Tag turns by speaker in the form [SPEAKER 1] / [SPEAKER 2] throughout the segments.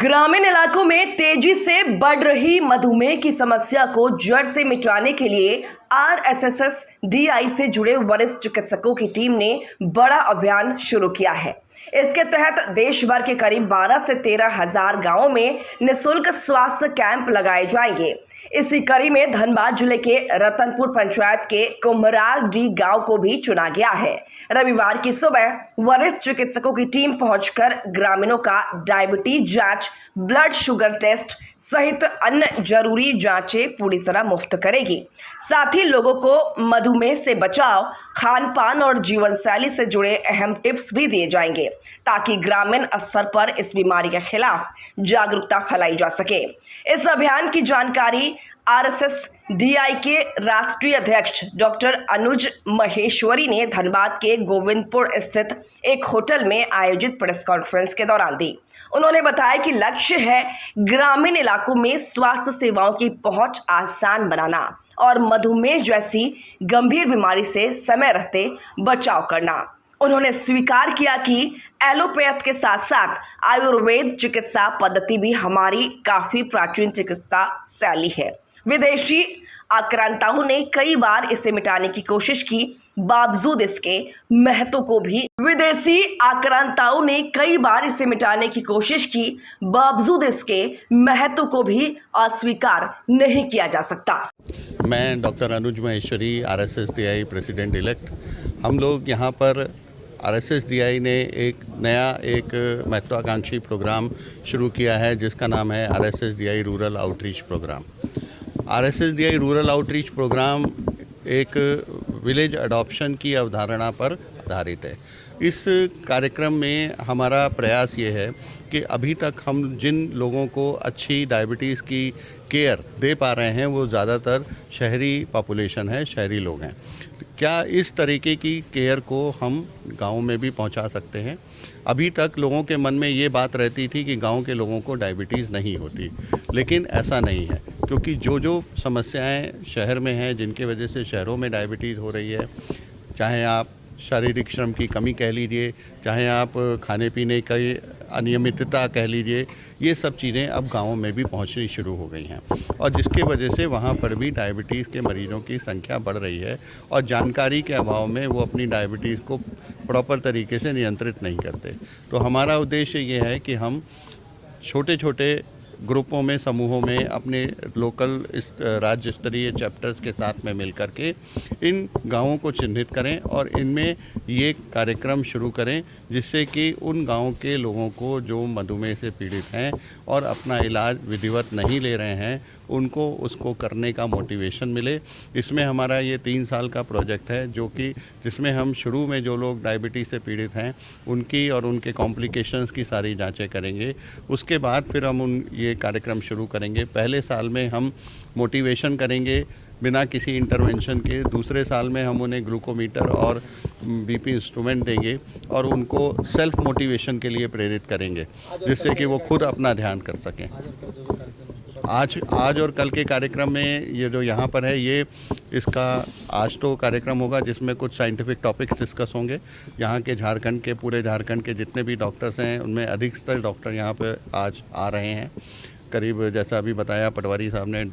[SPEAKER 1] ग्रामीण इलाकों में तेजी से बढ़ रही मधुमेह की समस्या को जड़ से मिटाने के लिए आरएसएस डीआई से जुड़े वरिष्ठ चिकित्सकों की टीम ने बड़ा अभियान शुरू किया है। इसके तहत देश भर के करीब 12 से 13 हजार गाँवों में निःशुल्क स्वास्थ्य कैंप लगाए जाएंगे। इसी कड़ी में धनबाद जिले के रतनपुर पंचायत के कुम्हरार डी गांव को भी चुना गया है। रविवार की सुबह वरिष्ठ चिकित्सकों की टीम पहुंचकर ग्रामीणों का डायबिटीज जांच, ब्लड शुगर टेस्ट सहित अन्य जरूरी जांचें पूरी तरह मुफ्त करेगी। साथ ही लोगों को मधुमेह से बचाव, खान पान और जीवन शैली से जुड़े अहम टिप्स भी दिए जाएंगे ताकि ग्रामीण स्तर पर इस बीमारी के खिलाफ जागरूकता फैलाई जा सके। इस अभियान की जानकारी आरएसएस डीआई के राष्ट्रीय अध्यक्ष डॉक्टर अनुज महेश्वरी ने धनबाद के गोविंदपुर स्थित एक होटल में आयोजित प्रेस कॉन्फ्रेंस के दौरान दी। उन्होंने बताया कि लक्ष्य है ग्रामीण इलाकों में स्वास्थ्य सेवाओं की पहुंच आसान बनाना और मधुमेह जैसी गंभीर बीमारी से समय रहते बचाव करना। उन्होंने स्वीकार किया कि एलोपैथ के साथ साथ आयुर्वेद चिकित्सा पद्धति भी हमारी काफी प्राचीन चिकित्सा शैली है। विदेशी आक्रांताओं ने कई बार इसे मिटाने की कोशिश की, बावजूद इसके महत्व को भी अस्वीकार नहीं किया जा सकता।
[SPEAKER 2] मैं doctor Anuj Maheshwari, RSS DI president elect. हम लोग यहाँ पर आरएसएस डीआई ने एक नया महत्वाकांक्षी प्रोग्राम शुरू किया है जिसका नाम है RSS DI rural outreach programme. RSS DI rural outreach programme एक विलेज अडॉप्शन की अवधारणा पर आधारित है। इस कार्यक्रम में हमारा प्रयास ये है कि अभी तक हम जिन लोगों को अच्छी डायबिटीज़ की केयर दे पा रहे हैं वो ज़्यादातर शहरी पॉपुलेशन है, शहरी लोग हैं। क्या इस तरीके की केयर को हम गाँव में भी पहुंचा सकते हैं? अभी तक लोगों के मन में ये बात रहती थी कि गांव के लोगों को डायबिटीज़ नहीं होती, लेकिन ऐसा नहीं है, क्योंकि जो समस्याएं शहर में हैं जिनके वजह से शहरों में डायबिटीज़ हो रही है, चाहे आप शारीरिक श्रम की कमी कह लीजिए, चाहे आप खाने पीने की अनियमितता कह लीजिए, ये सब चीज़ें अब गाँवों में भी पहुंचनी शुरू हो गई हैं और जिसके वजह से वहाँ पर भी डायबिटीज़ के मरीजों की संख्या बढ़ रही है और जानकारी के अभाव में वो अपनी डायबिटीज़ को प्रॉपर तरीके से नियंत्रित नहीं करते। तो हमारा उद्देश्य ये है कि हम छोटे छोटे ग्रुपों में, समूहों में अपने लोकल राज्य स्तरीय चैप्टर्स के साथ में मिल कर के इन गांवों को चिन्हित करें और इनमें ये कार्यक्रम शुरू करें जिससे कि उन गांवों के लोगों को जो मधुमेह से पीड़ित हैं और अपना इलाज विधिवत नहीं ले रहे हैं उनको उसको करने का मोटिवेशन मिले। इसमें हमारा ये 3 साल का प्रोजेक्ट है जिसमें हम शुरू में जो लोग डायबिटीज़ से पीड़ित हैं उनकी और उनके कॉम्प्लिकेशंस की सारी जांचें करेंगे। उसके बाद फिर हम ये कार्यक्रम शुरू करेंगे। पहले साल में हम मोटिवेशन करेंगे बिना किसी इंटरवेंशन के, दूसरे साल में हम उन्हें ग्लूकोमीटर और बीपी इंस्ट्रूमेंट देंगे और उनको सेल्फ मोटिवेशन के लिए प्रेरित करेंगे जिससे कि वो खुद अपना ध्यान कर सकें। आज और कल के कार्यक्रम में ये जो यहाँ पर है ये इसका आज तो कार्यक्रम होगा जिसमें कुछ साइंटिफिक टॉपिक्स डिस्कस होंगे। यहाँ के झारखंड के पूरे झारखंड के जितने भी डॉक्टर्स हैं उनमें अधिकतर डॉक्टर यहाँ पे आज आ रहे हैं। करीब जैसा अभी बताया पटवारी साहब ने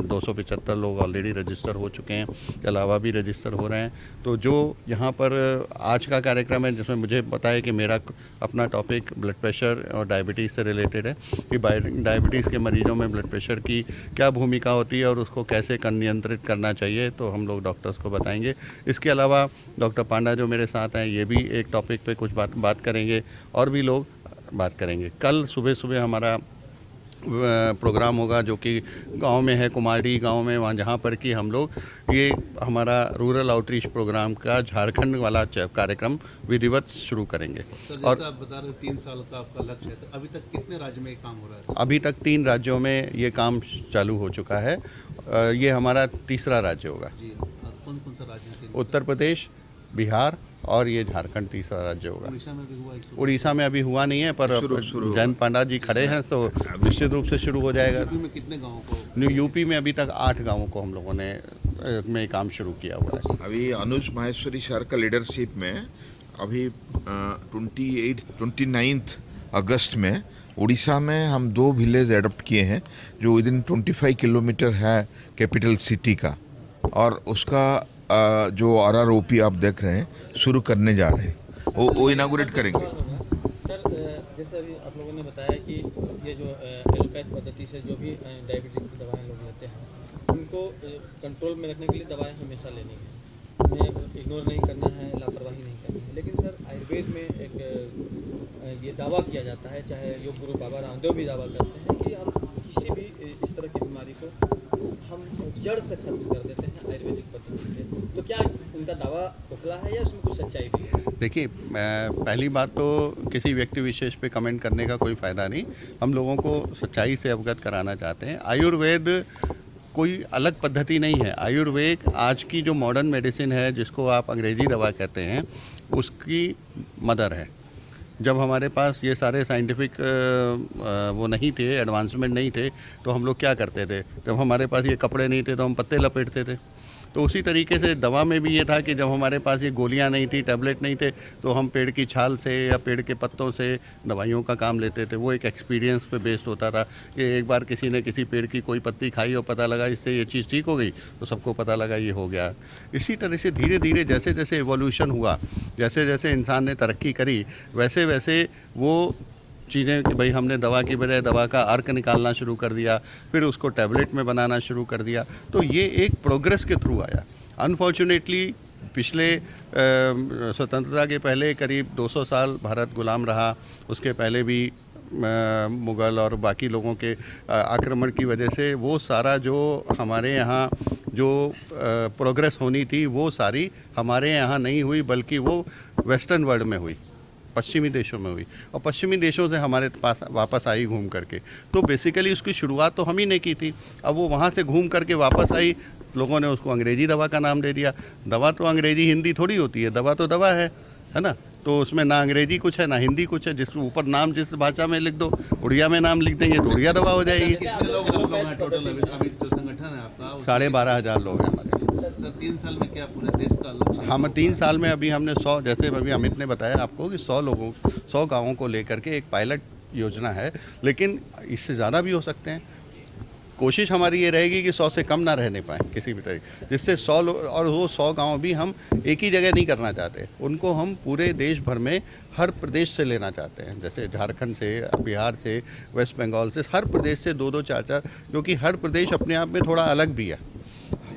[SPEAKER 2] 275 लोग ऑलरेडी रजिस्टर हो चुके हैं, के अलावा भी रजिस्टर हो रहे हैं। तो जो यहाँ पर आज का कार्यक्रम है जिसमें मुझे बताया कि मेरा अपना टॉपिक ब्लड प्रेशर और डायबिटीज़ से रिलेटेड है कि डायबिटीज़ के मरीजों में ब्लड प्रेशर की क्या भूमिका होती है और उसको कैसे नियंत्रित करना चाहिए, तो हम लोग डॉक्टर्स को बताएँगे। इसके अलावा डॉक्टर पांडा जो मेरे साथ हैं ये भी एक टॉपिक पर कुछ बात करेंगे और भी लोग बात करेंगे। कल सुबह हमारा प्रोग्राम होगा जो कि गांव में है, कुमारडी गांव में, वहाँ जहाँ पर कि हम लोग ये हमारा रूरल आउटरीच प्रोग्राम का झारखंड वाला कार्यक्रम विधिवत शुरू करेंगे। और
[SPEAKER 3] आप बता रहे 3 साल का आपका लक्ष्य है, तो अभी तक कितने राज्य में काम हो रहा है?
[SPEAKER 2] अभी तक 3 राज्यों में ये काम चालू हो चुका है। ये हमारा तीसरा राज्य होगा।
[SPEAKER 3] जी, कौन सा राज्य?
[SPEAKER 2] उत्तर प्रदेश, बिहार और ये झारखंड तीसरा राज्य होगा।
[SPEAKER 3] उड़ीसा में भी हुआ?
[SPEAKER 2] उड़ीसा में अभी हुआ नहीं है, पर जयंत पांडा जी खड़े हैं तो निश्चित रूप से शुरू हो जाएगा।
[SPEAKER 3] यूपी में कितने गाँवों को?
[SPEAKER 2] यूपी में अभी तक 8 गाँवों को हम लोगों ने में काम शुरू किया हुआ है।
[SPEAKER 4] अभी अनुज माहेश्वरी सर का लीडरशिप में अभी 29 अगस्त में उड़ीसा में हम 2 विलेज एडॉप्ट किए हैं जो विद इन 25 किलोमीटर है कैपिटल सिटी का, और उसका जो RROP आप देख रहे हैं शुरू करने जा रहे हैं, वो इनागुरेट करेंगे।
[SPEAKER 5] सर, जैसे अभी आप लोगों ने बताया कि ये जो एलोपैथ पद्धति से जो भी डायबिटीज की दवाएं लोग लेते हैं, उनको कंट्रोल में रखने के लिए दवाएं हमेशा लेनी है, उन्हें इग्नोर नहीं करना है, लापरवाही नहीं करनी है। लेकिन सर, आयुर्वेद में एक ये दावा किया जाता है, चाहे योग गुरु बाबा रामदेव भी दावा करते हैं कि हम किसी भी इस तरह की बीमारी को हम जड़ से खत्म कर देते हैं आयुर्वेदिक पद्धति से। तो क्या उनका दावा खोखला है या उसमें कुछ सच्चाई भी है?
[SPEAKER 2] देखिए, पहली बात तो किसी व्यक्ति विशेष पे कमेंट करने का कोई फ़ायदा नहीं। हम लोगों को सच्चाई से अवगत कराना चाहते हैं। आयुर्वेद कोई अलग पद्धति नहीं है। आयुर्वेद आज की जो मॉडर्न मेडिसिन है, जिसको आप अंग्रेजी दवा कहते हैं, उसकी मदर है। जब हमारे पास ये सारे साइंटिफिक वो नहीं थे, एडवांसमेंट नहीं थे, तो हम लोग क्या करते थे? जब हमारे पास ये कपड़े नहीं थे तो हम पत्ते लपेटते थे। तो उसी तरीके से दवा में भी ये था कि जब हमारे पास ये गोलियां नहीं थी, टैबलेट नहीं थे, तो हम पेड़ की छाल से या पेड़ के पत्तों से दवाइयों का काम लेते थे। वो एक एक्सपीरियंस पे बेस्ड होता था कि एक बार किसी ने किसी पेड़ की कोई पत्ती खाई और पता लगा इससे ये चीज़ ठीक हो गई, तो सबको पता लगा ये हो गया। इसी तरह से धीरे धीरे जैसे जैसे एवोल्यूशन हुआ, जैसे जैसे इंसान ने तरक्की करी, वैसे वैसे वो चीज़ें कि भाई हमने दवा की बजाय दवा का अर्क निकालना शुरू कर दिया, फिर उसको टैबलेट में बनाना शुरू कर दिया। तो ये एक प्रोग्रेस के थ्रू आया। अनफॉर्चुनेटली पिछले स्वतंत्रता के पहले करीब 200 साल भारत गुलाम रहा। उसके पहले भी मुग़ल और बाकी लोगों के आक्रमण की वजह से वो सारा जो हमारे यहाँ जो प्रोग्रेस होनी थी, वो सारी हमारे यहाँ नहीं हुई, बल्कि वो वेस्टर्न वर्ल्ड में हुई, पश्चिमी देशों में हुई, और पश्चिमी देशों से हमारे पास वापस आई घूम करके। तो बेसिकली उसकी शुरुआत तो हम ही ने की थी। अब वो वहाँ से घूम करके वापस आई, लोगों ने उसको अंग्रेज़ी दवा का नाम दे दिया। दवा तो अंग्रेज़ी हिंदी थोड़ी होती है, दवा तो दवा है ना। तो उसमें ना अंग्रेज़ी कुछ है ना हिंदी कुछ है। जिस ऊपर नाम जिस भाषा में लिख दो, उड़िया में नाम लिख देंगे तो उड़िया दवा हो जाएगी।
[SPEAKER 3] कितने लोग आप लोग हैं टोटल अभी जो संगठन है आपका?
[SPEAKER 2] 12,500 लोग हैं हमारे।
[SPEAKER 3] सर, 3 साल में क्या पूरे देश का लक्ष्य?
[SPEAKER 2] हम 3 साल में अभी हमने 100, जैसे अभी अमित ने बताया आपको कि 100 गाँवों को लेकर के एक पायलट योजना है, लेकिन इससे ज़्यादा भी हो सकते हैं। कोशिश हमारी ये रहेगी कि 100 से कम ना रहने पाएँ किसी भी तरीके, जिससे 100 और वो 100 गाँव भी हम एक ही जगह नहीं करना चाहते, उनको हम पूरे देश भर में हर प्रदेश से लेना चाहते हैं। जैसे झारखंड से, बिहार से, वेस्ट बंगाल से, हर प्रदेश से 2-2, 4-4, क्योंकि हर प्रदेश अपने आप में थोड़ा अलग भी है।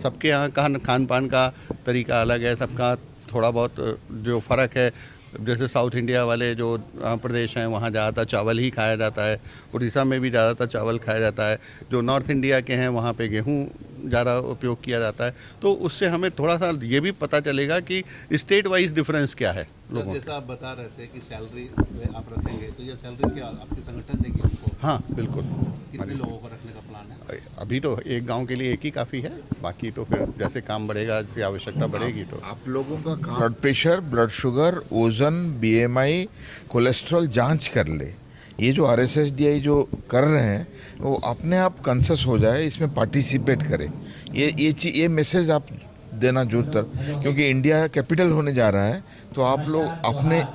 [SPEAKER 2] सबके यहाँ का खान पान का तरीका अलग है, सबका थोड़ा बहुत जो फ़र्क है। जैसे साउथ इंडिया वाले जो प्रदेश हैं, वहाँ ज़्यादातर चावल ही खाया जाता है। उड़ीसा में भी ज़्यादातर चावल खाया जाता है। जो नॉर्थ इंडिया के हैं, वहाँ पे गेहूँ ज़्यादा उपयोग किया जाता है। तो उससे हमें थोड़ा सा ये भी पता चलेगा कि स्टेट वाइज डिफरेंस क्या है लोगों।
[SPEAKER 3] जैसा आप बता रहे थे कि सैलरी आप रखेंगे, तो ये सैलरी क्या आपके संगठन देगी उनको?
[SPEAKER 2] हाँ बिल्कुल।
[SPEAKER 3] कितने लोगों को रखने का प्लान है?
[SPEAKER 2] अभी तो एक गांव के लिए एक ही काफ़ी है, बाकी तो फिर जैसे काम बढ़ेगा, जैसे आवश्यकता बढ़ेगी तो।
[SPEAKER 4] आप लोगों का काम ब्लड प्रेशर, ब्लड शुगर, वजन, BMI, कोलेस्ट्रॉल जांच कर ले। ये जो RSSDI जो कर रहे हैं वो अपने आप कंसस हो जाए, इसमें पार्टिसिपेट करें। ये मैसेज आप देना जरूर, क्योंकि इंडिया कैपिटल होने जा रहा है, तो आप लोग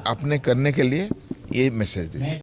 [SPEAKER 4] अपने करने के लिए ये मैसेज दें।